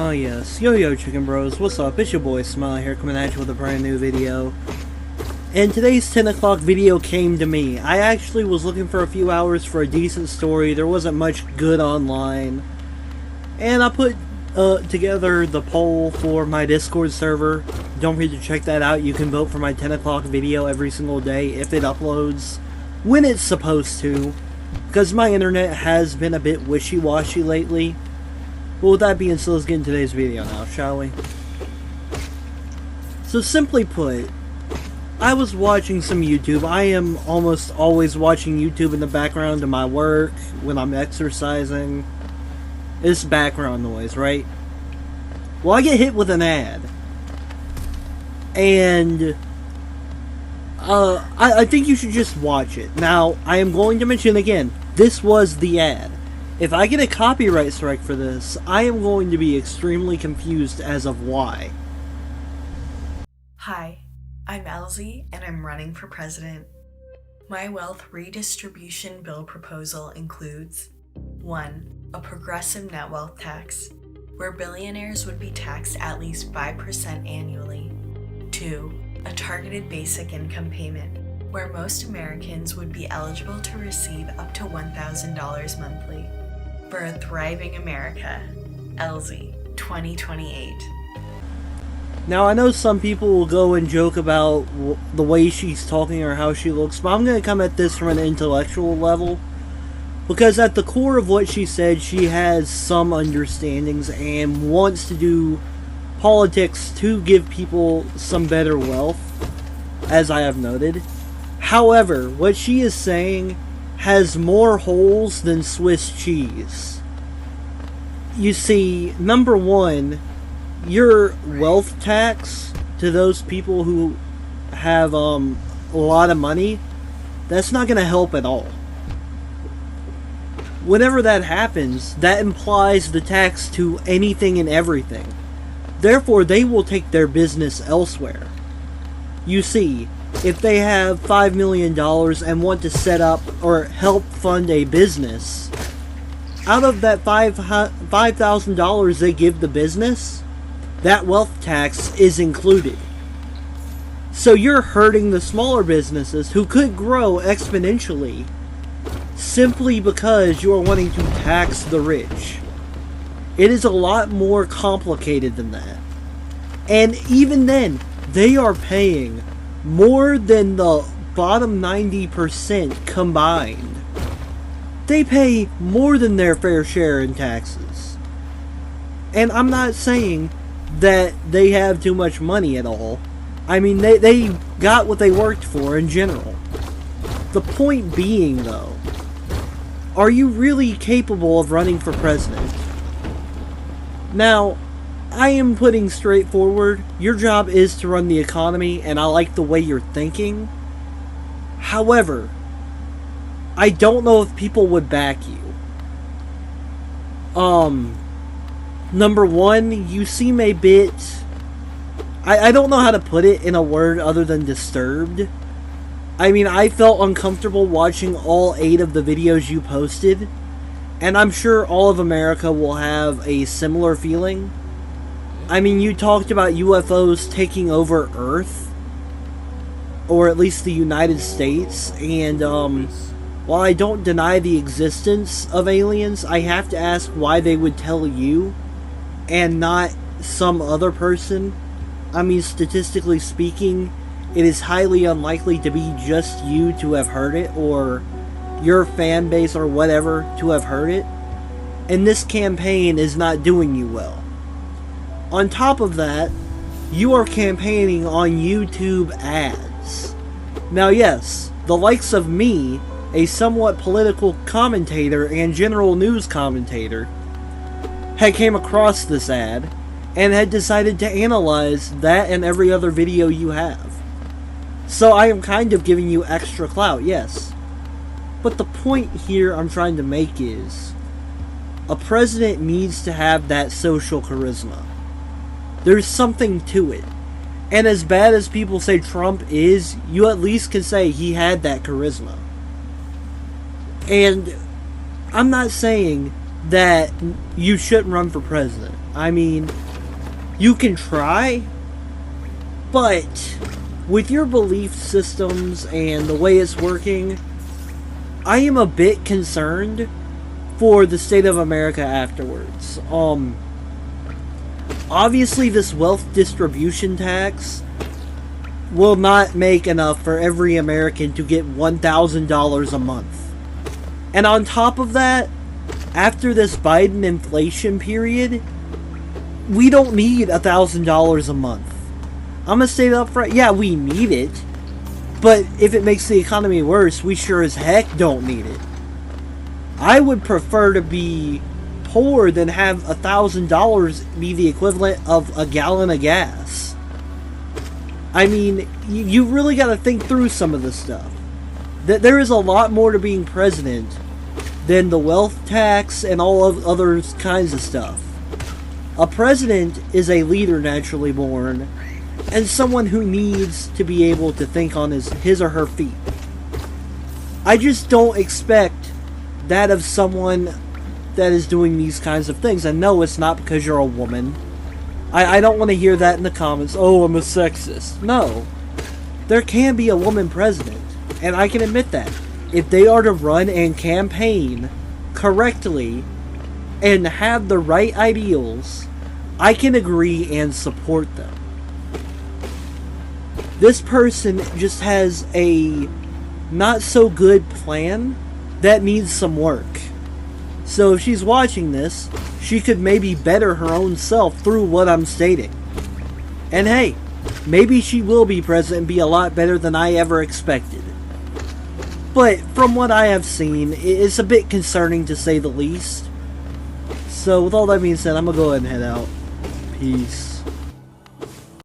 Oh yes, yo chicken bros, what's up? It's your boy Smile here coming at you with a brand new video. And today's 10 o'clock video came to me. I actually was looking for a few hours for a decent story. There wasn't much good online. And I put together the poll for my Discord server. Don't forget to check that out. You can vote for my 10 o'clock video every single day if it uploads when it's supposed to. Because my internet has been a bit wishy-washy lately. But with that being said, let's get into today's video now, shall we? So simply put, I was watching some YouTube. I am almost always watching YouTube in the background of my work, when I'm exercising. It's background noise, right? Well, I get hit with an ad. And I think you should just watch it. Now, I am going to mention again, this was the ad. If I get a copyright strike for this, I am going to be extremely confused as of why. Hi, I'm Elsie and I'm running for president. My wealth redistribution bill proposal includes 1. A progressive net wealth tax, where billionaires would be taxed at least 5% annually. 2. A targeted basic income payment, where most Americans would be eligible to receive up to $1,000 monthly. For a thriving America, Elsie, 2028. Now, I know some people will go and joke about the way she's talking or how she looks, but I'm going to come at this from an intellectual level. Because at the core of what she said, she has some understandings and wants to do politics to give people some better wealth, as I have noted. However, what she is saying has more holes than Swiss cheese. You see, number one, your wealth tax to those people who have a lot of money, that's not going to help at all. Whenever that happens, that implies the tax to anything and everything. Therefore, they will take their business elsewhere. You see, if they have $5 million and want to set up or help fund a business, out of that $5,000 they give the business, that wealth tax is included. So you're hurting the smaller businesses who could grow exponentially simply because you are wanting to tax the rich. It is a lot more complicated than that. And even then, they are paying more than the bottom 90% combined. They pay more than their fair share in taxes. And I'm not saying that they have too much money at all. I mean, they got what they worked for in general. The point being, though, are you really capable of running for president? Now, I am putting straightforward, your job is to run the economy, and I like the way you're thinking. However, I don't know if people would back you. Number one, you seem a bit... I don't know how to put it in a word other than disturbed. I mean, I felt uncomfortable watching all 8 of the videos you posted, and I'm sure all of America will have a similar feeling. I mean, you talked about UFOs taking over Earth, or at least the United States, and while I don't deny the existence of aliens, I have to ask why they would tell you, and not some other person. I mean, statistically speaking, it is highly unlikely to be just you to have heard it, or your fan base or whatever to have heard it, and this campaign is not doing you well. On top of that, you are campaigning on YouTube ads. Now yes, the likes of me, a somewhat political commentator and general news commentator, had came across this ad and had decided to analyze that and every other video you have. So I am kind of giving you extra clout, yes. But the point here I'm trying to make is, a president needs to have that social charisma. There's something to it. And as bad as people say Trump is, you at least can say he had that charisma. And I'm not saying that you shouldn't run for president. I mean, you can try, but with your belief systems and the way it's working, I am a bit concerned for the state of America afterwards. Obviously this wealth distribution tax will not make enough for every American to get $1,000 a month. And on top of that, after this Biden inflation period, we don't need $1,000 a month. I'm gonna say that up front. Yeah, we need it, but if it makes the economy worse, we sure as heck don't need it. I would prefer to be poor than have $1,000 be the equivalent of a gallon of gas. I mean, you really got to think through some of this stuff. That there is a lot more to being president than the wealth tax and all of other kinds of stuff. A president is a leader naturally born, and someone who needs to be able to think on his or her feet. I just don't expect that of someone that is doing these kinds of things. And no, it's not because you're a woman. I don't want to hear that in the comments. Oh, I'm a sexist. No. There can be a woman president, and I can admit that. If they are to run and campaign correctly and have the right ideals, I can agree and support them. This person just has a not so good plan that needs some work. So if she's watching this, she could maybe better her own self through what I'm stating. And hey, maybe she will be president and be a lot better than I ever expected. But from what I have seen, it's a bit concerning to say the least. So with all that being said, I'm gonna go ahead and head out. Peace.